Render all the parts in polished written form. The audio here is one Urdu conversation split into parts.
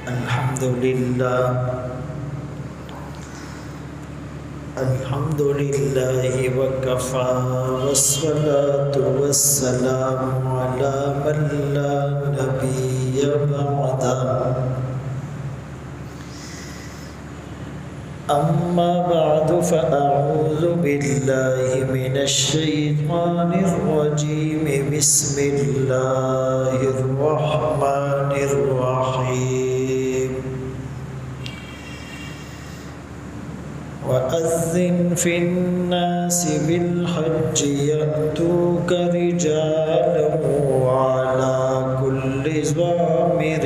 الحمد لله وكفى والصلاة والسلام على من لا نبي بعده أما بعد فأعوذ بالله من الشيطان الرجيم بسم الله الرحمن الرحيم وأذن في الناس بالحج يأتوك رجالا وعلى كل ضامر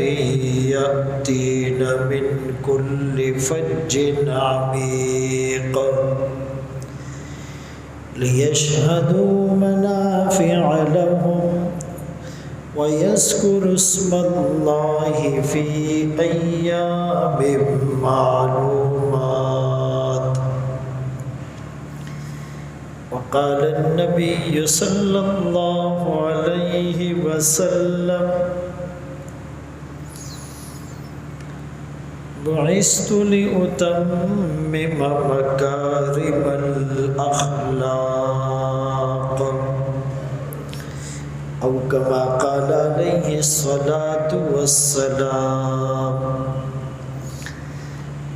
يأتين من كل فج عميق ليشهدوا منافع لهم ويذكروا اسم الله في أيام معلومات. وقال النبي صلى الله عليه وسلم بعثت لأتمم مكارم الأخلاق أو كما قال عليه الصلاة والسلام.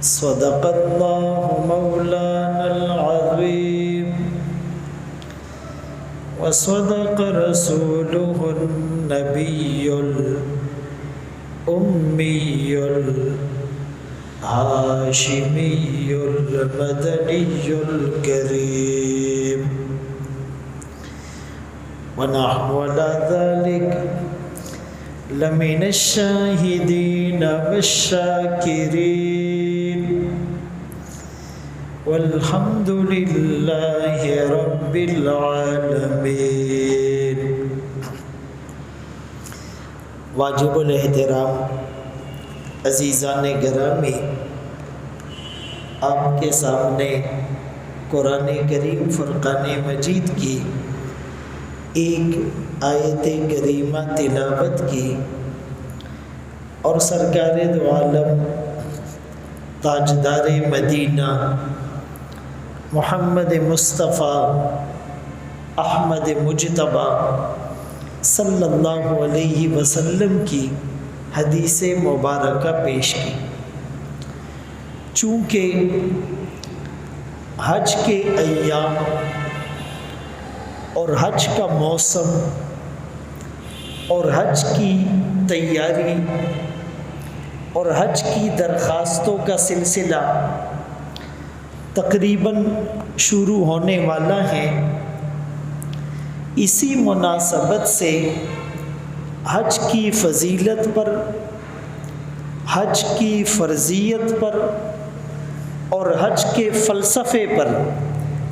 صدق الله مولانا العظيم وصدق رسوله النبي الأمي الهاشمي المدني الكريم ونحن على ذلك لمن الشاهدين والشاكرين والحمد لله رب العالمين. واجب الاحترام عزیزان گرامی، آپ کے سامنے قرآن کریم فرقان مجید کی ایک آیت کریمہ تلاوت کی اور سرکار دو عالم تاجدار مدینہ محمد مصطفیٰ احمد مجتبی صلی اللہ علیہ وسلم کی حدیث مبارکہ پیش کی. چونکہ حج کے ایام اور حج کا موسم اور حج کی تیاری اور حج کی درخواستوں کا سلسلہ تقریباً شروع ہونے والا ہے، اسی مناسبت سے حج کی فضیلت پر، حج کی فرضیت پر اور حج کے فلسفے پر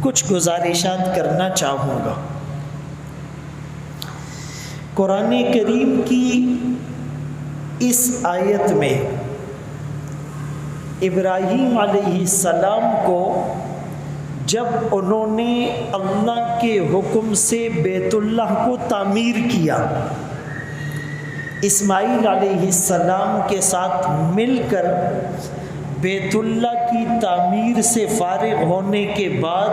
کچھ گزارشات کرنا چاہوں گا. قرآن کریم کی اس آیت میں ابراہیم علیہ السلام کو جب انہوں نے اللہ کے حکم سے بیت اللہ کو تعمیر کیا، اسماعیل علیہ السلام کے ساتھ مل کر بیت اللہ کی تعمیر سے فارغ ہونے کے بعد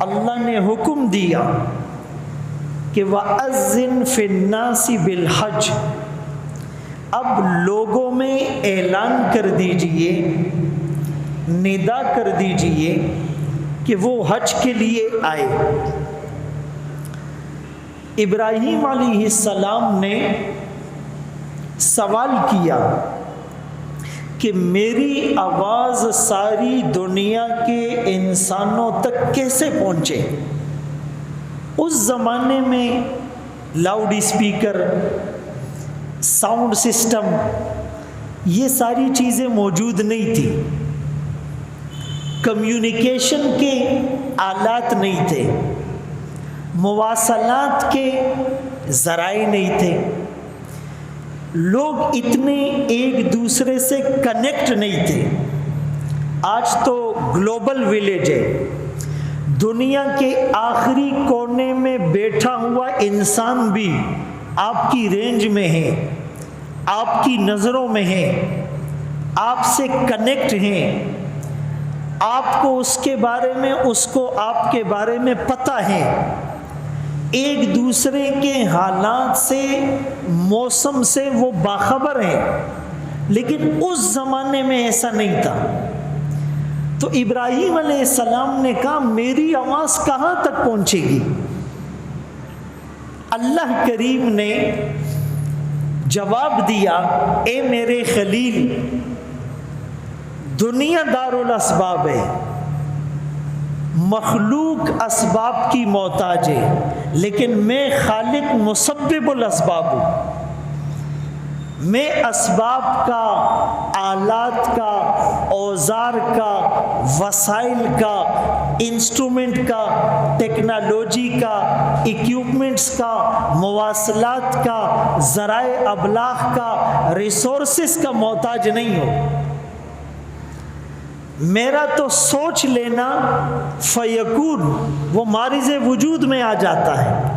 اللہ نے حکم دیا کہ وَأَذِّن فِي النَّاسِ بِالْحَجِّ، اب لوگوں میں اعلان کر دیجئے، ندا کر دیجئے کہ وہ حج کے لیے آئے. ابراہیم علیہ السلام نے سوال کیا کہ میری آواز ساری دنیا کے انسانوں تک کیسے پہنچے؟ اس زمانے میں لاؤڈ اسپیکر، ساؤنڈ سسٹم، یہ ساری چیزیں موجود نہیں تھی، کمیونیکیشن کے آلات نہیں تھے، مواصلات کے ذرائع نہیں تھے، لوگ اتنے ایک دوسرے سے کنیکٹ نہیں تھے. آج تو گلوبل ویلیج ہے، دنیا کے آخری کونے میں بیٹھا ہوا انسان بھی آپ کی رینج میں ہے، آپ کی نظروں میں ہیں، آپ سے کنیکٹ ہیں، آپ کو اس کے بارے میں، اس کو آپ کے بارے میں پتہ ہے، ایک دوسرے کے حالات سے، موسم سے وہ باخبر ہیں. لیکن اس زمانے میں ایسا نہیں تھا. تو ابراہیم علیہ السلام نے کہا میری آواز کہاں تک پہنچے گی؟ اللہ کریم نے جواب دیا، اے میرے خلیل، دنیا دارالاسباب ہے، مخلوق اسباب کی محتاج ہے، لیکن میں خالق مسبب الاسباب ہوں. میں اسباب کا، آلات کا، اوزار کا، وسائل کا، انسٹرومنٹ کا، ٹیکنالوجی کا، ایکوپمنٹس کا، مواصلات کا، ذرائع ابلاغ کا، ریسورسز کا محتاج نہیں ہوں. میرا تو سوچ لینا فیکون، وہ مارز وجود میں آ جاتا ہے.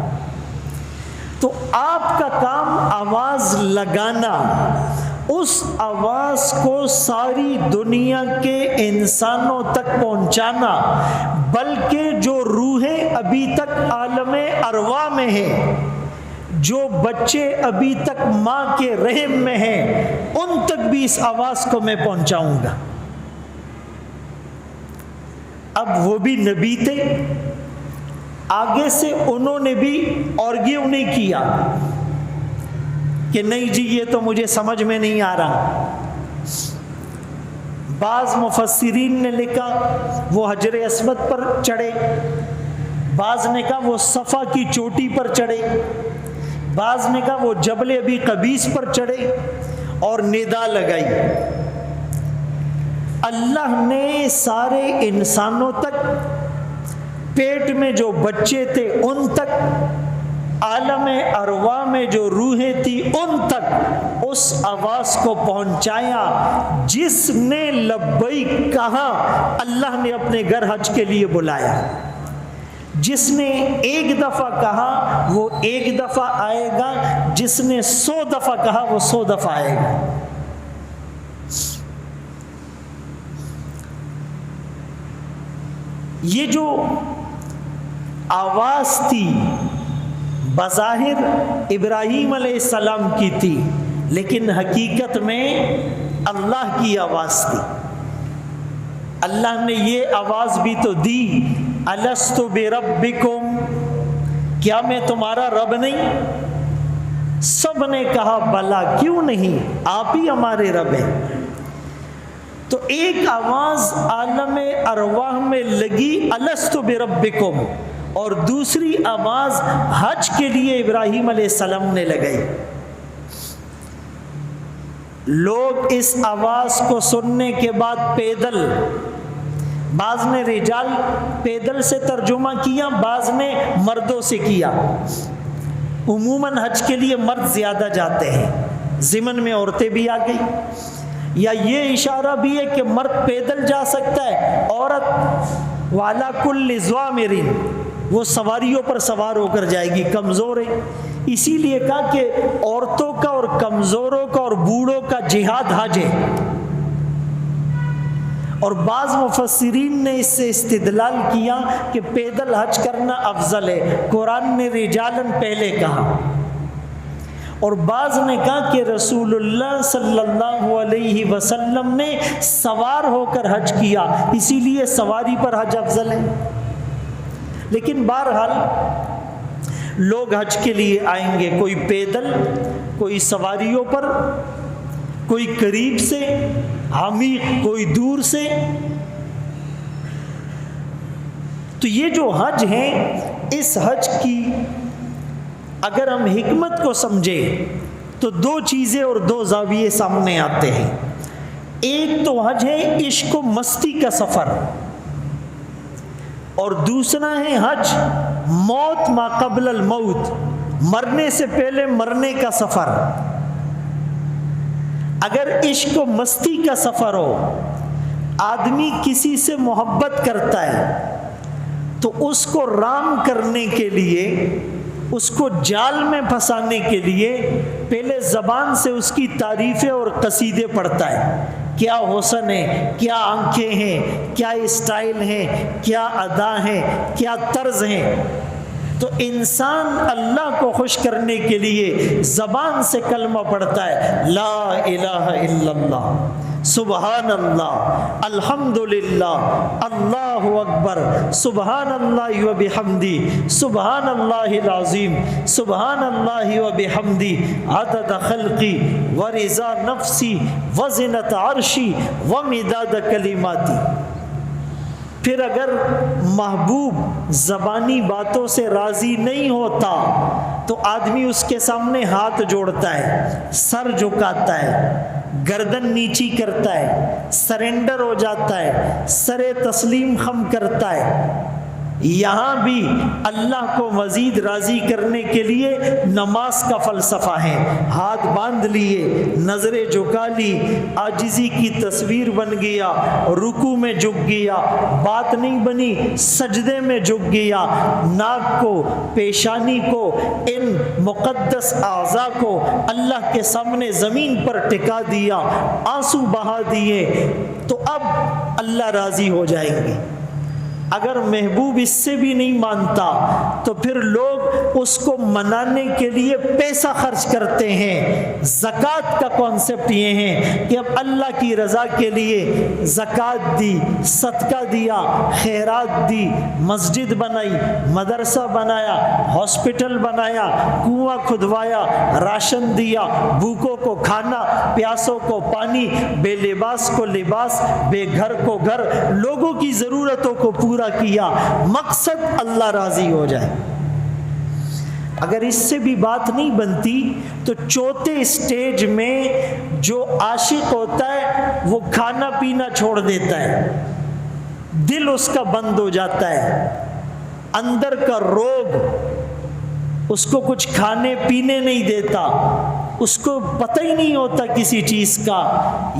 تو آپ کا کام آواز لگانا، اس آواز کو ساری دنیا کے انسانوں تک پہنچانا، بلکہ جو روحیں ابھی تک عالم ارواح میں ہیں، جو بچے ابھی تک ماں کے رحم میں ہیں، ان تک بھی اس آواز کو میں پہنچاؤں گا. اب وہ بھی نبی تھے، آگے سے انہوں نے بھی آرگیو نہیں کیا کہ نہیں جی یہ تو مجھے سمجھ میں نہیں آ رہا. بعض مفسرین نے لکھا وہ حجر اسود پر چڑھے، بعض نے کہا وہ صفا کی چوٹی پر چڑھے، بعض نے کہا وہ جبل ابی قبیس پر چڑھے اور ندا لگائی. اللہ نے سارے انسانوں تک، پیٹ میں جو بچے تھے ان تک، عالم ارواح میں جو روحیں تھی ان تک اس آواز کو پہنچایا. جس نے لبیک کہا اللہ نے اپنے گھر حج کے لیے بلایا. جس نے ایک دفعہ کہا وہ ایک دفعہ آئے گا، جس نے 100 دفعہ کہا وہ 100 دفعہ آئے گا. یہ جو آواز تھی بظاہر ابراہیم علیہ السلام کی تھی، لیکن حقیقت میں اللہ کی آواز تھی. اللہ نے یہ آواز بھی تو دی، الست بربکم، کیا میں تمہارا رب نہیں؟ سب نے کہا بلا، کیوں نہیں، آپ ہی ہمارے رب ہیں. تو ایک آواز عالم ارواح میں لگی الست بربکم، اور دوسری آواز حج کے لیے ابراہیم علیہ السلام نے لگائی. لوگ اس آواز کو سننے کے بعد پیدل، بعض نے رجال پیدل سے ترجمہ کیا، بعض نے مردوں سے کیا. عموماً حج کے لیے مرد زیادہ جاتے ہیں، ضمن میں عورتیں بھی آ گئی. یا یہ اشارہ بھی ہے کہ مرد پیدل جا سکتا ہے، عورت والا کل ضامر، وہ سواریوں پر سوار ہو کر جائے گی، کمزور ہے. اسی لیے کہا کہ عورتوں کا اور کمزوروں کا اور بوڑھوں کا جہاد حج ہے. اور بعض مفسرین نے اس سے استدلال کیا کہ پیدل حج کرنا افضل ہے، قرآن نے رجالن پہلے کہا. اور بعض نے کہا کہ رسول اللہ صلی اللہ علیہ وسلم نے سوار ہو کر حج کیا، اسی لیے سواری پر حج افضل ہے. لیکن بہرحال لوگ حج کے لیے آئیں گے، کوئی پیدل، کوئی سواریوں پر، کوئی قریب سے، عمیق کوئی دور سے. تو یہ جو حج ہے، اس حج کی اگر ہم حکمت کو سمجھیں تو دو چیزیں اور دو زاویے سامنے آتے ہیں. ایک تو حج ہے عشق و مستی کا سفر، اور دوسرا ہے حج موت ما قبل الموت، مرنے سے پہلے مرنے کا سفر. اگر عشق و مستی کا سفر ہو، آدمی کسی سے محبت کرتا ہے تو اس کو رام کرنے کے لیے اس کو جال میں پھنسانے کے لیے پہلے زبان سے اس کی تعریفیں اور قصیدے پڑھتا ہے، کیا حسن ہے، کیا آنکھیں ہیں، کیا اسٹائل ہے، کیا ادا ہے، کیا طرز ہیں۔ تو انسان اللہ کو خوش کرنے کے لیے زبان سے کلمہ پڑھتا ہے، لا الہ الا اللہ، سبحان اللہ، الحمدللہ، اللہ اکبر، سبحان اللہ و بحمدی، سبحان اللہ العظیم، سبحان اللہ و بحمدی، عدد خلقی و رضا نفسی و زنت عرشی و مداد کلماتی۔ پھر اگر محبوب زبانی باتوں سے راضی نہیں ہوتا تو آدمی اس کے سامنے ہاتھ جوڑتا ہے، سر جھکاتا ہے، گردن نیچی کرتا ہے، سرنڈر ہو جاتا ہے، سر تسلیم خم کرتا ہے۔ یہاں بھی اللہ کو مزید راضی کرنے کے لیے نماز کا فلسفہ ہے، ہاتھ باندھ لیے، نظریں جھکا لی، عاجزی کی تصویر بن گیا، رکوع میں جھک گیا، بات نہیں بنی سجدے میں جھک گیا، ناک کو، پیشانی کو، ان مقدس اعضاء کو اللہ کے سامنے زمین پر ٹکا دیا، آنسو بہا دیے، تو اب اللہ راضی ہو جائیں گے۔ اگر محبوب اس سے بھی نہیں مانتا تو پھر لوگ اس کو منانے کے لیے پیسہ خرچ کرتے ہیں۔ زکوٰۃ کا کانسیپٹ یہ ہے کہ اب اللہ کی رضا کے لیے زکوٰۃ دی، صدقہ دیا، خیرات دی، مسجد بنائی، مدرسہ بنایا، ہاسپٹل بنایا، کنواں کھدوایا، راشن دیا، بھوکوں کو کھانا، پیاسوں کو پانی، بے لباس کو لباس، بے گھر کو گھر، لوگوں کی ضرورتوں کو پورا کیا، مقصد اللہ راضی ہو جائے۔ اگر اس سے بھی بات نہیں بنتی تو چوتھے سٹیج میں جو عاشق ہوتا ہے وہ کھانا پینا چھوڑ دیتا ہے، دل اس کا بند ہو جاتا ہے، اندر کا روگ اس کو کچھ کھانے پینے نہیں دیتا، اس کو پتہ ہی نہیں ہوتا کسی چیز کا۔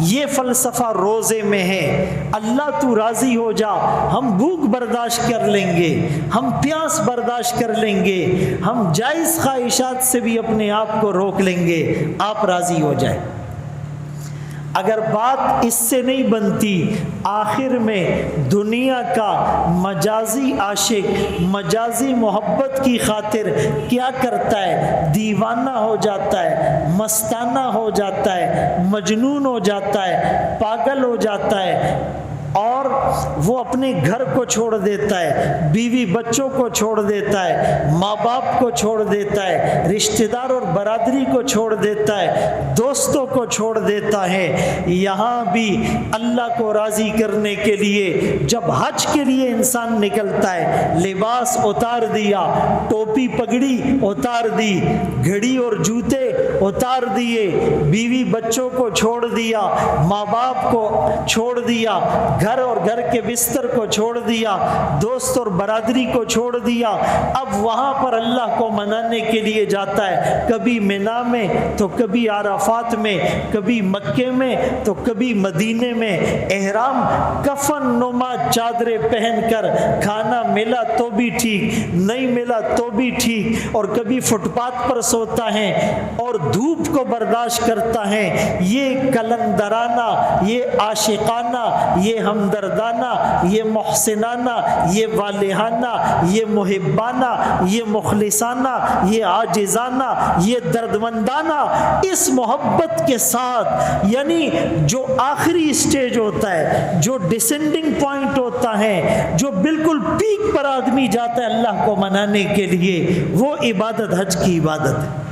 یہ فلسفہ روزے میں ہے، اللہ تو راضی ہو جا، ہم بھوک برداشت کر لیں گے، ہم پیاس برداشت کر لیں گے، ہم جائز خواہشات سے بھی اپنے آپ کو روک لیں گے، آپ راضی ہو جائیں۔ اگر بات اس سے نہیں بنتی، آخر میں دنیا کا مجازی عاشق مجازی محبت کی خاطر کیا کرتا ہے؟ دیوانہ ہو جاتا ہے، مستانہ ہو جاتا ہے، مجنون ہو جاتا ہے، پاگل ہو جاتا ہے، اور وہ اپنے گھر کو چھوڑ دیتا ہے، بیوی بچوں کو چھوڑ دیتا ہے، ماں باپ کو چھوڑ دیتا ہے، رشتہ دار اور برادری کو چھوڑ دیتا ہے، دوستوں کو چھوڑ دیتا ہے۔ یہاں بھی اللہ کو راضی کرنے کے لیے جب حج کے لیے انسان نکلتا ہے، لباس اتار دیا، ٹوپی پگڑی اتار دی، گھڑی اور جوتے اتار دیے، بیوی بچوں کو چھوڑ دیا، ماں باپ کو چھوڑ دیا، گھر اور گھر کے بستر کو چھوڑ دیا، دوست اور برادری کو چھوڑ دیا، اب وہاں پر اللہ کو منانے کے لیے جاتا ہے، کبھی مینا میں تو کبھی عرفات میں، کبھی مکے میں تو کبھی مدینے میں، احرام کفن نما چادریں پہن کر، کھانا ملا تو بھی ٹھیک، نہیں ملا تو بھی ٹھیک، اور کبھی فٹ پاتھ پر سوتا ہے اور دھوپ کو برداشت کرتا ہے۔ یہ کلندرانہ، یہ عاشقانہ، یہ ہمدردانہ، یہ محسنانہ، یہ والہانہ، یہ محبانہ، یہ مخلصانہ، یہ عاجزانہ، یہ دردمندانہ، اس محبت کے ساتھ، یعنی جو آخری سٹیج ہوتا ہے، جو ڈسینڈنگ پوائنٹ ہوتا ہے، جو بالکل پیک پر آدمی جاتا ہے اللہ کو منانے کے لیے، وہ عبادت حج کی عبادت ہے۔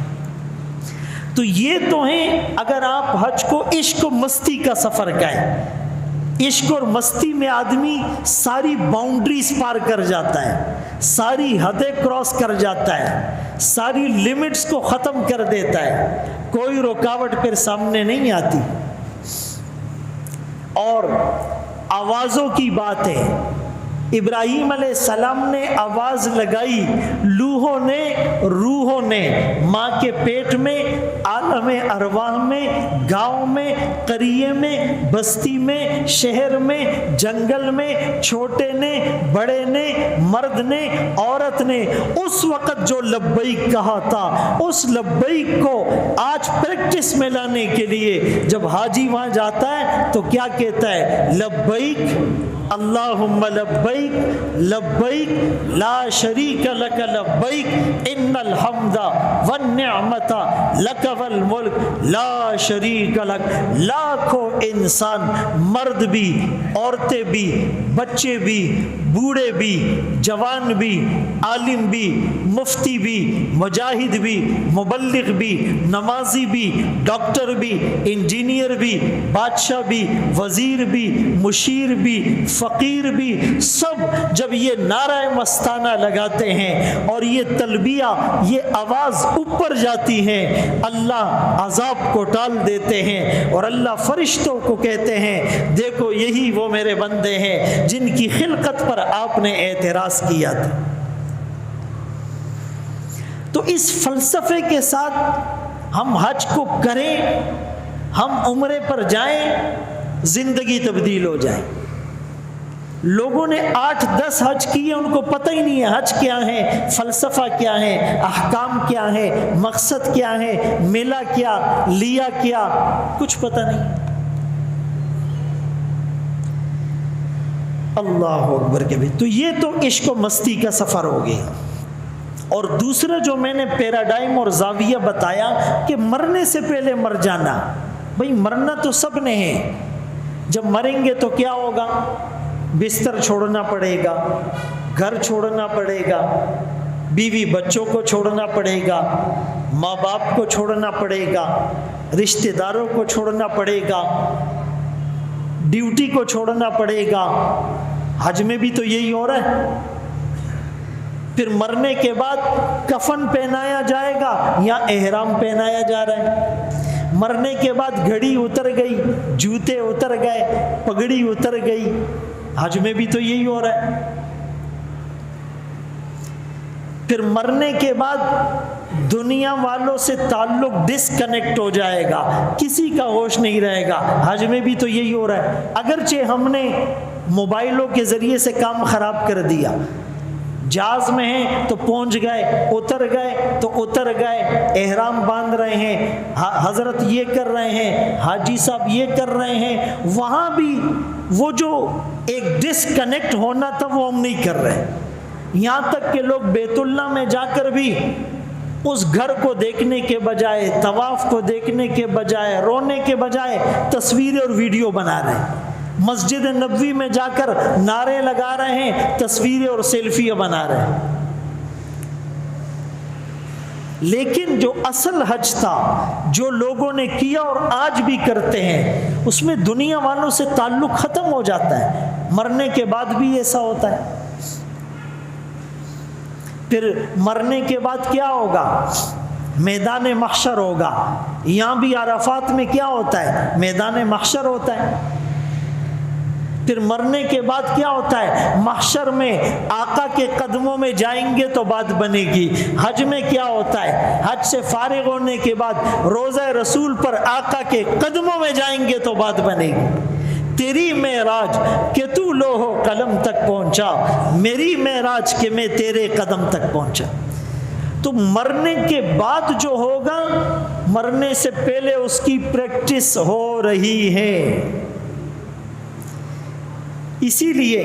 تو یہ تو ہیں اگر آپ حج کو عشق و مستی کا سفر کہیں۔ عشق اور مستی میں آدمی ساری باؤنڈریز پار کر جاتا ہے، ساری حدیں کراس کر جاتا ہے، ساری لیمٹس کو ختم کر دیتا ہے، کوئی رکاوٹ پھر سامنے نہیں آتی۔ اور آوازوں کی بات ہے، ابراہیم علیہ السلام نے آواز لگائی، لوحوں نے، روحوں نے، ماں کے پیٹ میں، عالم ارواح میں، گاؤں میں، قریے میں، بستی میں، شہر میں، جنگل میں، چھوٹے نے، بڑے نے، مرد نے، عورت نے، اس وقت جو لبیک کہا تھا، اس لبیک کو آج پریکٹس میں لانے کے لیے جب حاجی وہاں جاتا ہے تو کیا کہتا ہے؟ لبیک اللہم لبیک لبیک لا شریک لک لبیک ان الحمد والنعمت لک والملک لا شریک لک۔ لاکھوں انسان، مرد بھی، عورتیں بھی، بچے بھی، بوڑھے بھی، جوان بھی، عالم بھی، مفتی بھی، مجاہد بھی، مبلغ بھی، نمازی بھی، ڈاکٹر بھی، انجینئر بھی، بادشاہ بھی، وزیر بھی، مشیر بھی، فقیر بھی، سب جب یہ نعرہ مستانہ لگاتے ہیں اور یہ تلبیہ، یہ آواز اوپر جاتی ہے، اللہ عذاب کو ٹال دیتے ہیں اور اللہ فرشتوں کو کہتے ہیں دیکھو یہی وہ میرے بندے ہیں جن کی خلقت پر آپ نے اعتراض کیا تھا۔ تو اس فلسفے کے ساتھ ہم حج کو کریں، ہم عمرے پر جائیں، زندگی تبدیل ہو جائے۔ لوگوں نے 8-10 حج کیے، ان کو پتہ ہی نہیں ہے حج کیا ہے، فلسفہ کیا ہے، احکام کیا ہے، مقصد کیا ہے، ملا کیا، لیا کیا، کچھ پتہ نہیں۔ اللہ اکبر کے بھی۔ تو یہ تو عشق و مستی کا سفر ہو گیا۔ اور دوسرا جو میں نے پیراڈائم اور زاویہ بتایا کہ مرنے سے پہلے مر جانا، بھئی مرنا تو سب نے ہے، جب مریں گے تو کیا ہوگا؟ بستر چھوڑنا پڑے گا، گھر چھوڑنا پڑے گا، بیوی بچوں کو چھوڑنا پڑے گا، ماں باپ کو چھوڑنا پڑے گا، رشتہ داروں کو چھوڑنا پڑے گا، ڈیوٹی کو چھوڑنا پڑے گا۔ حج میں بھی تو یہی ہو رہا ہے۔ پھر مرنے کے بعد کفن پہنایا جائے گا یا احرام پہنایا جا رہا ہے؟ مرنے کے بعد گھڑی اتر گئی، جوتے اتر گئے، پگڑی اتر گئی۔ حج میں بھی تو یہی ہو رہا ہے۔ پھر مرنے کے بعد دنیا والوں سے تعلق ڈسکنیکٹ ہو جائے گا، کسی کا ہوش نہیں رہے گا۔ حج میں بھی تو یہی ہو رہا ہے۔ اگرچہ ہم نے موبائلوں کے ذریعے سے کام خراب کر دیا، جہاز میں ہیں تو پہنچ گئے، اتر گئے تو اتر گئے، احرام باندھ رہے ہیں، حضرت یہ کر رہے ہیں، حاجی صاحب یہ کر رہے ہیں، وہاں بھی وہ جو ایک ڈسکنیکٹ ہونا تھا وہ ہم نہیں کر رہے۔ یہاں تک کہ لوگ بیت اللہ میں جا کر بھی اس گھر کو دیکھنے کے بجائے، طواف کو دیکھنے کے بجائے، رونے کے بجائے تصویریں اور ویڈیو بنا رہے ہیں۔ مسجد نبوی میں جا کر نعرے لگا رہے ہیں، تصویریں اور سیلفیاں بنا رہے ہیں۔ لیکن جو اصل حج تھا، جو لوگوں نے کیا اور آج بھی کرتے ہیں، اس میں دنیا والوں سے تعلق ختم ہو جاتا ہے۔ مرنے کے بعد بھی ایسا ہوتا ہے۔ پھر مرنے کے بعد کیا ہوگا؟ میدان محشر ہوگا۔ یہاں بھی عرفات میں کیا ہوتا ہے؟ میدان محشر ہوتا ہے۔ پھر مرنے کے بعد کیا ہوتا ہے؟ محشر میں آقا کے قدموں میں جائیں گے تو بات بنے گی۔ حج میں کیا ہوتا ہے؟ حج سے فارغ ہونے کے بعد روضہ رسول پر آقا کے قدموں میں جائیں گے تو بات بنے گی۔ تیری معراج کہ تو لوح و قلم تک پہنچا، میری معراج کہ میں تیرے قدم تک پہنچا۔ تو مرنے کے بعد جو ہوگا، مرنے سے پہلے اس کی پریکٹس ہو رہی ہے۔ اسی لیے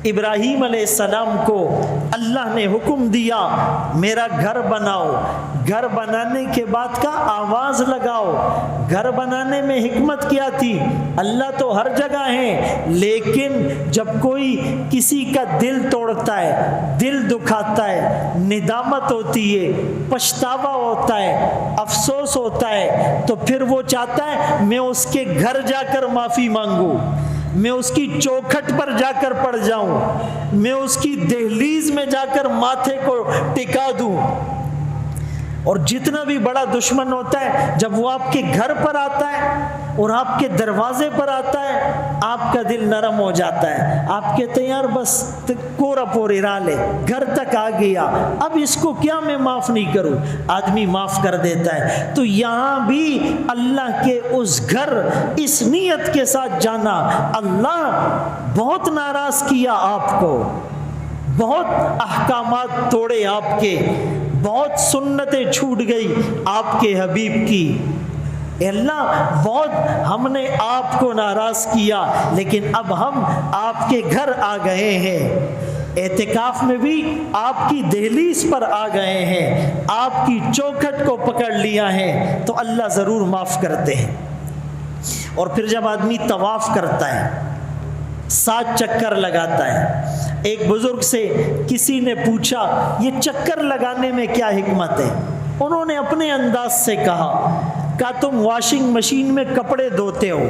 ابراہیم علیہ السلام کو اللہ نے حکم دیا میرا گھر بناؤ۔ گھر بنانے کے بعد کا آواز لگاؤ۔ گھر بنانے میں حکمت کیا تھی؟ اللہ تو ہر جگہ ہے، لیکن جب کوئی کسی کا دل توڑتا ہے، دل دکھاتا ہے، ندامت ہوتی ہے، پچھتاوا ہوتا ہے، افسوس ہوتا ہے، تو پھر وہ چاہتا ہے میں اس کے گھر جا کر معافی مانگوں، میں اس کی چوکھٹ پر جا کر پڑ جاؤں، میں اس کی دہلیز میں جا کر ماتھے کو ٹکا دوں۔ اور جتنا بھی بڑا دشمن ہوتا ہے، جب وہ آپ کے گھر پر آتا ہے، اور آپ کے دروازے پر آتا ہے، آپ کا دل نرم ہو جاتا ہے، آپ کہتے ہیں یار بس کورا پوری رالے گھر تک آ گیا، اب اس کو کیا میں معاف نہیں کروں، آدمی معاف کر دیتا ہے۔ تو یہاں بھی اللہ کے اس گھر اس نیت کے ساتھ جانا، اللہ بہت ناراض کیا آپ کو، بہت احکامات توڑے آپ کے، بہت سنتیں چھوٹ گئی آپ کے حبیب کی، اے اللہ بہت ہم نے آپ کو ناراض کیا، لیکن اب ہم آپ کے گھر آ گئے ہیں، اعتکاف میں بھی آپ کی دہلیز پر آ گئے ہیں، آپ کی چوکھٹ کو پکڑ لیا ہے، تو اللہ ضرور معاف کرتے ہیں۔ اور پھر جب آدمی طواف کرتا ہے، 7 چکر لگاتا ہے، ایک بزرگ سے کسی نے پوچھا یہ چکر لگانے میں کیا حکمت ہے؟ انہوں نے اپنے انداز سے کہا تم واشنگ مشین میں کپڑے دھوتے ہو،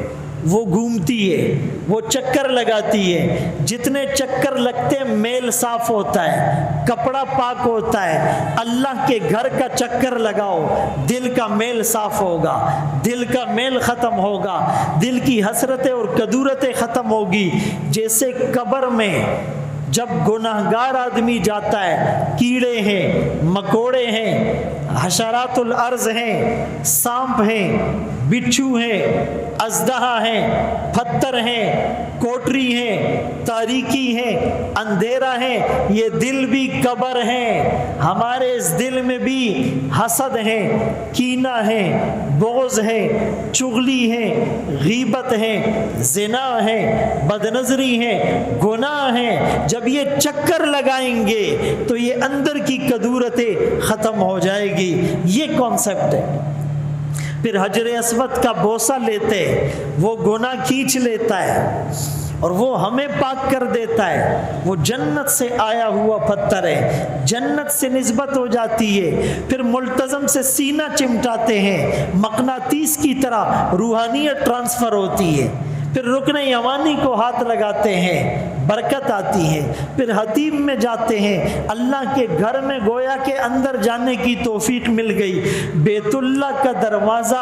وہ گھومتی ہے، وہ چکر لگاتی ہے، جتنے چکر لگتے ہیں میل صاف ہوتا ہے، کپڑا پاک ہوتا ہے، اللہ کے گھر کا چکر لگاؤ، دل کا میل صاف ہوگا، دل کا میل ختم ہوگا، دل کی حسرتیں اور کدورتیں ختم ہوگی۔ جیسے قبر میں جب گناہگار آدمی جاتا ہے، کیڑے ہیں، مکوڑے ہیں، حشرات الارض ہیں، سانپ ہیں، بچھو ہیں، اژدہا ہیں، پتھر ہیں، کوٹری ہیں، تاریکی ہیں، اندھیرا ہے، یہ دل بھی قبر ہیں، ہمارے اس دل میں بھی حسد ہے، کینہ ہے، بغض ہے، چغلی ہے، غیبت ہے، زنا ہے، بدنظری ہے، گناہ ہے۔ جب یہ چکر لگائیں گے تو یہ اندر کی کدورتیں ختم ہو جائے گی، یہ کانسیپٹ ہے۔ پھر حجر اسود کا بوسہ لیتے، وہ گناہ کھینچ لیتا ہے اور وہ ہمیں پاک کر دیتا ہے، وہ جنت سے آیا ہوا پتھر ہے، جنت سے نسبت ہو جاتی ہے۔ پھر ملتزم سے سینہ چمٹاتے ہیں، مقناطیس کی طرح روحانیت ٹرانسفر ہوتی ہے۔ پھر رکن یمانی کو ہاتھ لگاتے ہیں، برکت آتی ہے۔ پھر حتیم میں جاتے ہیں، اللہ کے گھر میں گویا کے اندر جانے کی توفیق مل گئی۔ بیت اللہ کا دروازہ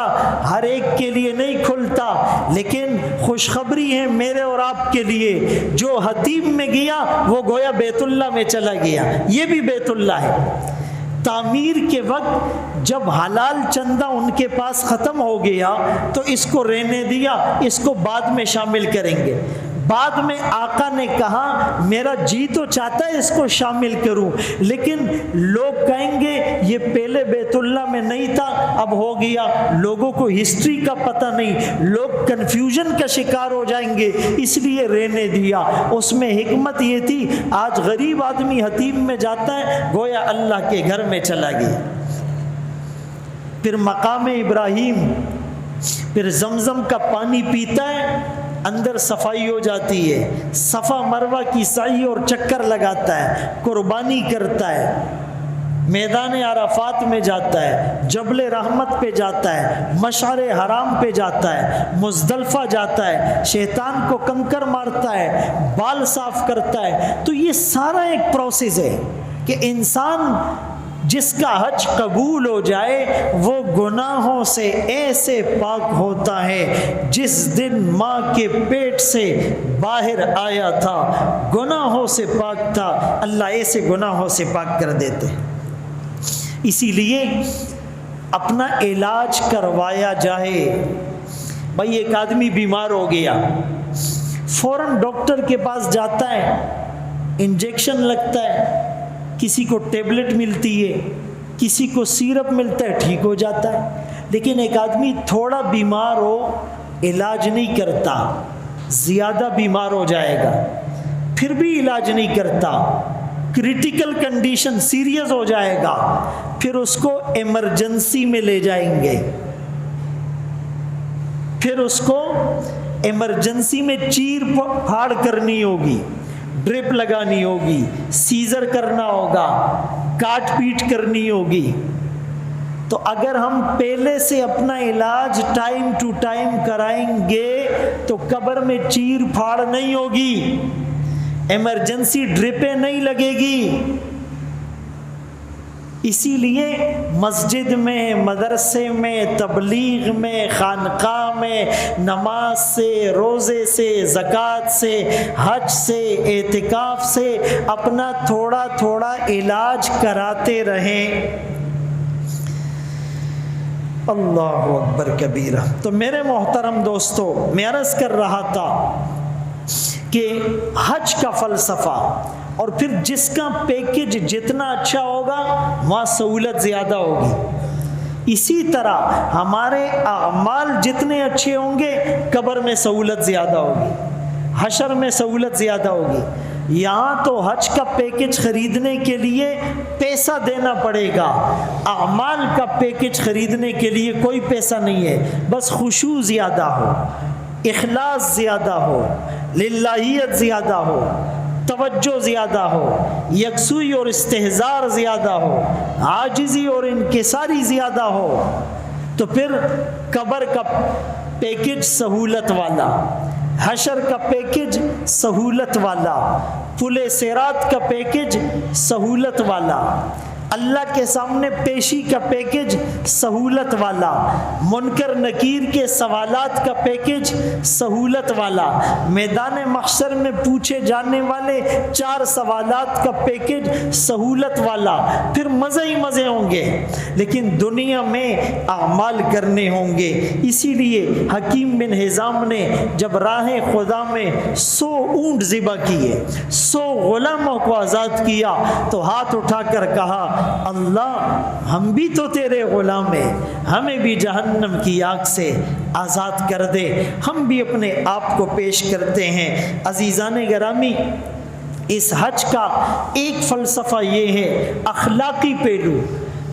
ہر ایک کے لیے نہیں کھلتا، لیکن خوشخبری ہے میرے اور آپ کے لیے، جو حتیم میں گیا وہ گویا بیت اللہ میں چلا گیا، یہ بھی بیت اللہ ہے۔ تعمیر کے وقت جب حلال چندہ ان کے پاس ختم ہو گیا تو اس کو رہنے دیا، اس کو بعد میں شامل کریں گے۔ بعد میں آقا نے کہا میرا جی تو چاہتا ہے اس کو شامل کروں، لیکن لوگ کہیں گے یہ پہلے بیت اللہ میں نہیں تھا اب ہو گیا، لوگوں کو ہسٹری کا پتہ نہیں، لوگ کنفیوژن کا شکار ہو جائیں گے، اس لیے رہنے دیا۔ اس میں حکمت یہ تھی، آج غریب آدمی حتیم میں جاتا ہے گویا اللہ کے گھر میں چلا گیا۔ پھر مقام ابراہیم، پھر زمزم کا پانی پیتا ہے، اندر صفائی ہو جاتی ہے، صفا مروہ کی سعی اور چکر لگاتا ہے، قربانی کرتا ہے، میدان عرفات میں جاتا ہے، جبل رحمت پہ جاتا ہے، مشعر حرام پہ جاتا ہے، مزدلفہ جاتا ہے، شیطان کو کنکر مارتا ہے، بال صاف کرتا ہے۔ تو یہ سارا ایک پروسیس ہے کہ انسان جس کا حج قبول ہو جائے وہ گناہوں سے ایسے پاک ہوتا ہے جس دن ماں کے پیٹ سے باہر آیا تھا، گناہوں سے پاک تھا، اللہ ایسے گناہوں سے پاک کر دیتے۔ اسی لیے اپنا علاج کروایا جائے۔ بھائی ایک آدمی بیمار ہو گیا، فوراً ڈاکٹر کے پاس جاتا ہے، انجیکشن لگتا ہے، کسی کو ٹیبلٹ ملتی ہے، کسی کو سیرپ ملتا ہے، ٹھیک ہو جاتا ہے۔ لیکن ایک آدمی تھوڑا بیمار ہو، علاج نہیں کرتا، زیادہ بیمار ہو جائے گا، پھر بھی علاج نہیں کرتا، کریٹیکل کنڈیشن سیریس ہو جائے گا، پھر اس کو ایمرجنسی میں لے جائیں گے، پھر اس کو ایمرجنسی میں چیر پھاڑ کرنی ہوگی، ڈرپ لگانی ہوگی، سیزر کرنا ہوگا، کاٹ پیٹ کرنی ہوگی۔ تو اگر ہم پہلے سے اپنا علاج ٹائم ٹو ٹائم کرائیں گے تو قبر میں چیر پھاڑ نہیں ہوگی، ایمرجنسی ڈرپیں نہیں لگے گی۔ اسی لیے مسجد میں، مدرسے میں، تبلیغ میں، خانقاہ میں، نماز سے، روزے سے، زکوٰۃ سے، حج سے، اعتکاف سے اپنا تھوڑا تھوڑا علاج کراتے رہیں۔ اللہ اکبر کبیرہ۔ تو میرے محترم دوستو، میں عرض کر رہا تھا کہ حج کا فلسفہ، اور پھر جس کا پیکج جتنا اچھا ہوگا وہاں سہولت زیادہ ہوگی۔ اسی طرح ہمارے اعمال جتنے اچھے ہوں گے قبر میں سہولت زیادہ ہوگی، حشر میں سہولت زیادہ ہوگی۔ یہاں تو حج کا پیکج خریدنے کے لیے پیسہ دینا پڑے گا، اعمال کا پیکج خریدنے کے لیے کوئی پیسہ نہیں ہے، بس خشوع زیادہ ہو، اخلاص زیادہ ہو، للہیت زیادہ ہو، توجہ زیادہ ہو، یکسوئی اور استحضار زیادہ ہو، عاجزی اور انکساری زیادہ ہو، تو پھر قبر کا پیکج سہولت والا، حشر کا پیکج سہولت والا، پل صراط کا پیکج سہولت والا، اللہ کے سامنے پیشی کا پیکج سہولت والا، منکر نکیر کے سوالات کا پیکج سہولت والا، میدان محشر میں پوچھے جانے والے 4 سوالات کا پیکج سہولت والا، پھر مزے ہی مزے ہوں گے، لیکن دنیا میں اعمال کرنے ہوں گے۔ اسی لیے حکیم بن حزام نے جب راہ خدا میں 100 اونٹ ذبح کیے، 100 غلاموں کو آزاد کیا، تو ہاتھ اٹھا کر کہا، اللہ ہم بھی تو تیرے غلام ہیں، ہمیں بھی جہنم کی آگ سے آزاد کر دے۔ ہم بھی اپنے آپ کو پیش کرتے ہیں۔ عزیزان گرامی، اس حج کا ایک فلسفہ یہ ہے، اخلاقی پہلو،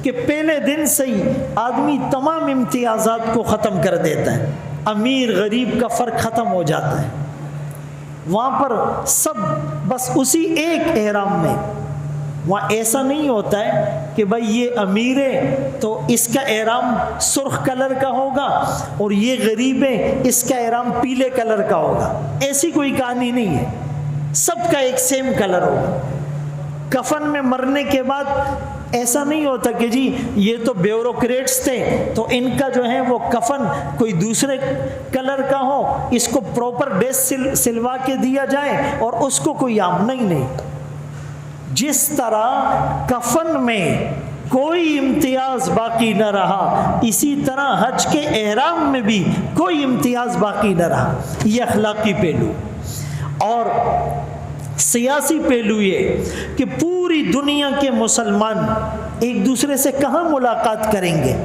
کہ پہلے دن سے ہی آدمی تمام امتیازات کو ختم کر دیتا ہے، امیر غریب کا فرق ختم ہو جاتا ہے، وہاں پر سب بس اسی ایک احرام میں۔ وہاں ایسا نہیں ہوتا ہے کہ بھائی یہ امیر ہے تو اس کا احرام سرخ کلر کا ہوگا اور یہ غریب ہے اس کا احرام پیلے کلر کا ہوگا، ایسی کوئی کہانی نہیں ہے، سب کا ایک سیم کلر ہوگا۔ کفن میں مرنے کے بعد ایسا نہیں ہوتا کہ جی یہ تو بیوروکریٹس تھے تو ان کا جو ہے وہ کفن کوئی دوسرے کلر کا ہو، اس کو پراپر ڈریس سلوا کے دیا جائے اور اس کو کوئی عام نہیں۔ جس طرح کفن میں کوئی امتیاز باقی نہ رہا، اسی طرح حج کے احرام میں بھی کوئی امتیاز باقی نہ رہا۔ یہ اخلاقی پہلو۔ اور سیاسی پہلو یہ کہ پوری دنیا کے مسلمان ایک دوسرے سے کہاں ملاقات کریں گے؟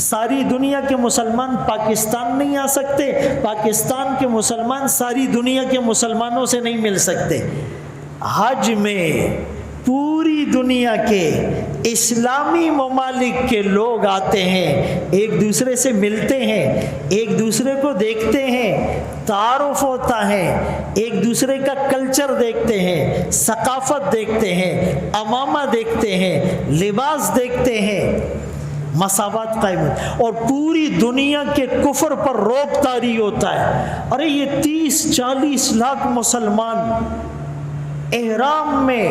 ساری دنیا کے مسلمان پاکستان نہیں آ سکتے، پاکستان کے مسلمان ساری دنیا کے مسلمانوں سے نہیں مل سکتے۔ حج میں پوری دنیا کے اسلامی ممالک کے لوگ آتے ہیں، ایک دوسرے سے ملتے ہیں، ایک دوسرے کو دیکھتے ہیں، تعارف ہوتا ہے، ایک دوسرے کا کلچر دیکھتے ہیں، ثقافت دیکھتے ہیں، عمامہ دیکھتے ہیں، لباس دیکھتے ہیں، مساوات قائم ہے، اور پوری دنیا کے کفر پر روب طاری ہوتا ہے۔ ارے یہ 30-40 لاکھ مسلمان احرام میں،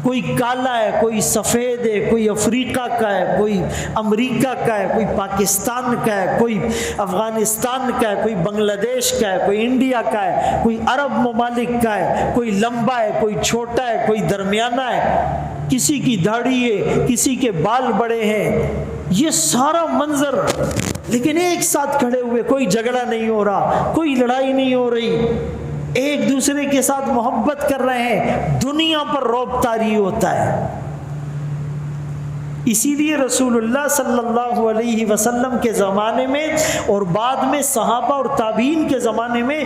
کوئی کالا ہے، کوئی سفید ہے، کوئی افریقہ کا ہے، کوئی امریکہ کا ہے، کوئی پاکستان کا ہے، کوئی افغانستان کا ہے، کوئی بنگلہ دیش کا ہے، کوئی انڈیا کا ہے، کوئی عرب ممالک کا ہے، کوئی لمبا ہے، کوئی چھوٹا ہے، کوئی درمیانہ ہے، کسی کی داڑھی ہے، کسی کے بال بڑے ہیں، یہ سارا منظر، لیکن ایک ساتھ کھڑے ہوئے، کوئی جھگڑا نہیں ہو رہا، کوئی لڑائی نہیں ہو رہی، ایک دوسرے کے ساتھ محبت کر رہے ہیں، دنیا پر رعب طاری ہوتا ہے۔ اسی لیے رسول اللہ صلی اللہ علیہ وسلم کے زمانے میں اور بعد میں صحابہ اور تابعین کے زمانے میں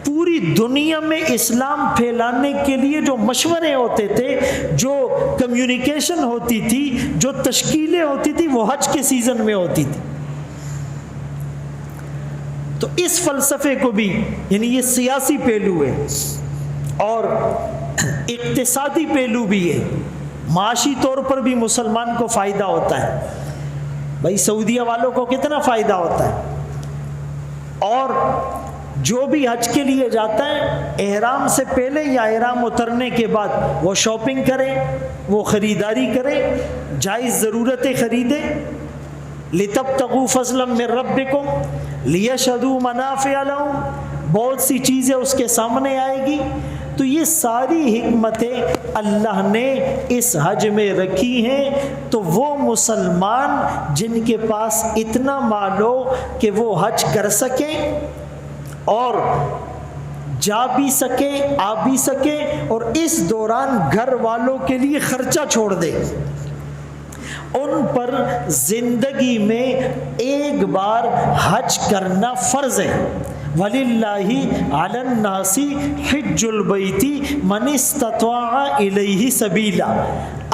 پوری دنیا میں اسلام پھیلانے کے لیے جو مشورے ہوتے تھے، جو کمیونیکیشن ہوتی تھی، جو تشکیلیں ہوتی تھی، وہ حج کے سیزن میں ہوتی تھی۔ تو اس فلسفے کو بھی، یعنی یہ سیاسی پہلو ہے اور اقتصادی پہلو بھی ہے، معاشی طور پر بھی مسلمان کو فائدہ ہوتا ہے۔ بھائی سعودیہ والوں کو کتنا فائدہ ہوتا ہے، اور جو بھی حج کے لیے جاتا ہے احرام سے پہلے یا احرام اترنے کے بعد وہ شاپنگ کرے، وہ خریداری کرے، جائز ضرورتیں خریدے، لِتَبْتَغُوا فَضْلًا مِّن رَبِّكُمْ لِيَشْهَدُوا مَنَافِعَ لَهُمْ، بہت سی چیزیں اس کے سامنے آئے گی۔ تو یہ ساری حکمتیں اللہ نے اس حج میں رکھی ہیں، تو وہ مسلمان جن کے پاس اتنا مال ہو کہ وہ حج کر سکیں اور جا بھی سکیں، آ بھی سکیں، اور اس دوران گھر والوں کے لیے خرچہ چھوڑ دے، ان پر زندگی میں ایک بار حج کرنا فرض ہے۔ وَلِلَّهِ عَلَى النَّاسِ حِجُّ الْبَيْتِ مَنِ اسْتَطَاعَ إِلَيْهِ سَبِيلًا،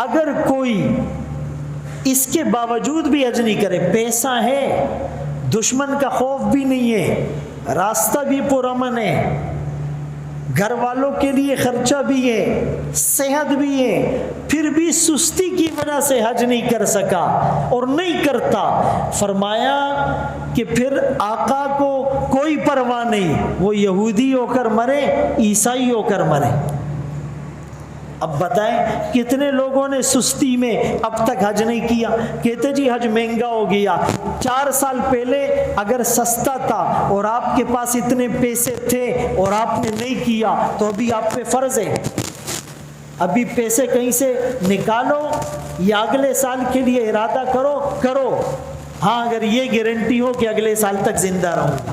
اگر کوئی اس کے باوجود بھی حج نہیں کرے، پیسہ ہے، دشمن کا خوف بھی نہیں ہے، راستہ بھی پرامن ہے، گھر والوں کے لیے خرچہ بھی ہے، صحت بھی ہے، پھر بھی سستی کی وجہ سے حج نہیں کر سکا اور نہیں کرتا، فرمایا کہ پھر آقا کو کوئی پرواہ نہیں، وہ یہودی ہو کر مرے، عیسائی ہو کر مرے۔ اب بتائیں کتنے لوگوں نے سستی میں اب تک حج نہیں کیا، کہتے جی حج مہنگا ہو گیا۔ 4 سال پہلے اگر سستا تھا اور آپ کے پاس اتنے پیسے تھے اور آپ نے نہیں کیا تو ابھی آپ پہ فرض ہے، ابھی پیسے کہیں سے نکالو یا اگلے سال کے لیے ارادہ کرو، ہاں اگر یہ گارنٹی ہو کہ اگلے سال تک زندہ رہوں گا۔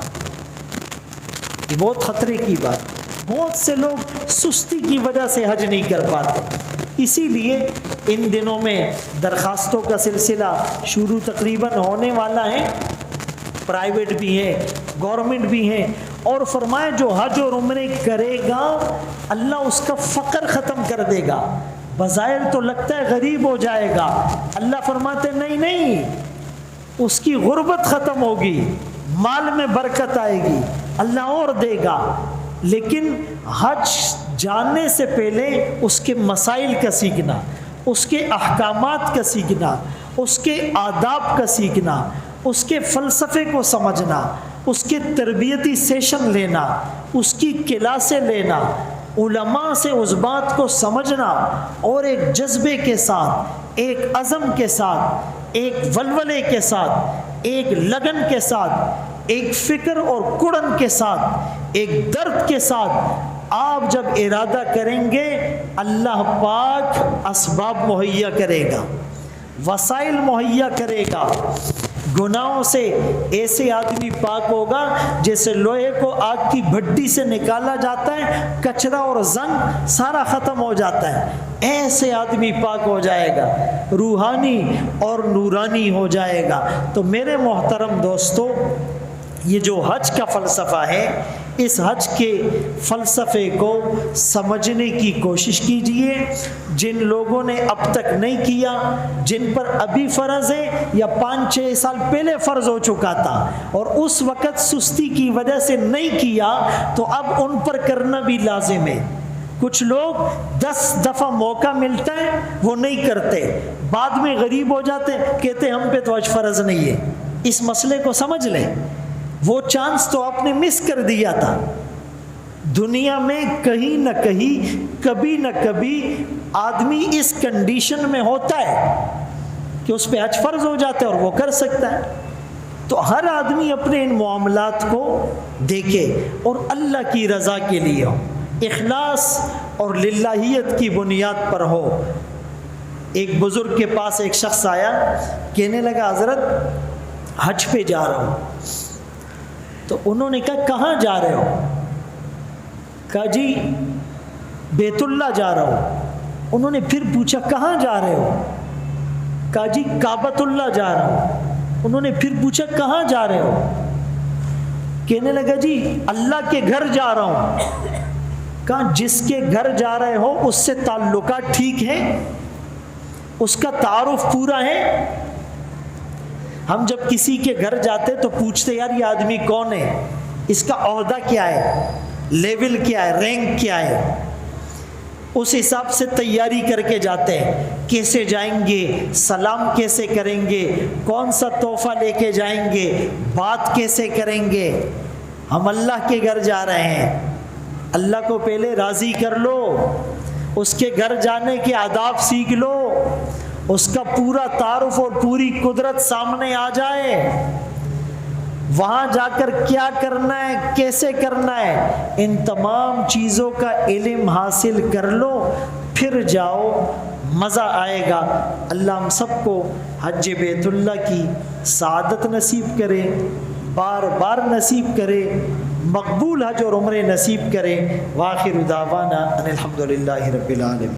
یہ بہت خطرے کی بات، بہت سے لوگ سستی کی وجہ سے حج نہیں کر پاتے۔ اسی لیے ان دنوں میں درخواستوں کا سلسلہ شروع تقریباً ہونے والا ہے، پرائیویٹ بھی ہیں، گورنمنٹ بھی ہیں، اور فرمایا جو حج اور عمرے کرے گا اللہ اس کا فقر ختم کر دے گا۔ بظاہر تو لگتا ہے غریب ہو جائے گا، اللہ فرماتے نہیں، اس کی غربت ختم ہوگی، مال میں برکت آئے گی، اللہ اور دے گا۔ لیکن حج جانے سے پہلے اس کے مسائل کا سیکھنا، اس کے احکامات کا سیکھنا، اس کے آداب کا سیکھنا، اس کے فلسفے کو سمجھنا، اس کے تربیتی سیشن لینا، اس کی کلاسیں لینا، علماء سے اس بات کو سمجھنا، اور ایک جذبے کے ساتھ، ایک عزم کے ساتھ، ایک ولولے کے ساتھ، ایک لگن کے ساتھ، ایک فکر اور کڑن کے ساتھ، ایک درد کے ساتھ آپ جب ارادہ کریں گے اللہ پاک اسباب مہیا کرے گا، وسائل مہیا کرے گا۔ گناہوں سے ایسے آدمی پاک ہوگا جیسے لوہے کو آگ کی بھٹی سے نکالا جاتا ہے، کچرا اور زنگ سارا ختم ہو جاتا ہے، ایسے آدمی پاک ہو جائے گا، روحانی اور نورانی ہو جائے گا۔ تو میرے محترم دوستو، یہ جو حج کا فلسفہ ہے، اس حج کے فلسفے کو سمجھنے کی کوشش کیجئے۔ جن لوگوں نے اب تک نہیں کیا، جن پر ابھی فرض ہے یا 5-6 سال پہلے فرض ہو چکا تھا اور اس وقت سستی کی وجہ سے نہیں کیا، تو اب ان پر کرنا بھی لازم ہے۔ کچھ لوگ 10 دفعہ موقع ملتا ہے وہ نہیں کرتے، بعد میں غریب ہو جاتے، کہتے ہم پہ تو حج فرض نہیں ہے۔ اس مسئلے کو سمجھ لیں، وہ چانس تو آپ نے مس کر دیا تھا۔ دنیا میں کہیں نہ کہیں، کبھی نہ کبھی آدمی اس کنڈیشن میں ہوتا ہے کہ اس پہ حج فرض ہو جاتا ہے اور وہ کر سکتا ہے۔ تو ہر آدمی اپنے ان معاملات کو دیکھے اور اللہ کی رضا کے لیے ہو، اخلاص اور للہیت کی بنیاد پر ہو۔ ایک بزرگ کے پاس ایک شخص آیا، کہنے لگا حضرت حج پہ جا رہا ہوں۔ تو انہوں نے کہا کہاں جا رہے ہو؟ کہا جی بیت اللہ جا رہا ہوں۔ انہوں نے پھر پوچھا کہاں جا رہے ہو؟ کہا جی کعبۃ اللہ جا رہا ہوں۔ انہوں نے پھر پوچھا کہاں جا رہے ہو؟ کہنے لگا جی اللہ کے گھر جا رہا ہوں۔ کہا جس کے گھر جا رہے ہو اس سے تعلقات ٹھیک ہیں، اس کا تعارف پورا ہے؟ ہم جب کسی کے گھر جاتے تو پوچھتے یار یہ آدمی کون ہے، اس کا عہدہ کیا ہے، لیول کیا ہے، رینک کیا ہے، اس حساب سے تیاری کر کے جاتے ہیں۔ کیسے جائیں گے، سلام کیسے کریں گے، کون سا تحفہ لے کے جائیں گے، بات کیسے کریں گے، ہم اللہ کے گھر جا رہے ہیں، اللہ کو پہلے راضی کر لو، اس کے گھر جانے کے آداب سیکھ لو، اس کا پورا تعارف اور پوری قدرت سامنے آ جائے، وہاں جا کر کیا کرنا ہے، کیسے کرنا ہے، ان تمام چیزوں کا علم حاصل کر لو، پھر جاؤ، مزہ آئے گا۔ اللہ ہم سب کو حج بیت اللہ کی سعادت نصیب کرے، بار بار نصیب کرے، مقبول حج اور عمرے نصیب کرے۔ وآخر دعوانا ان الحمد للہ رب العالمین۔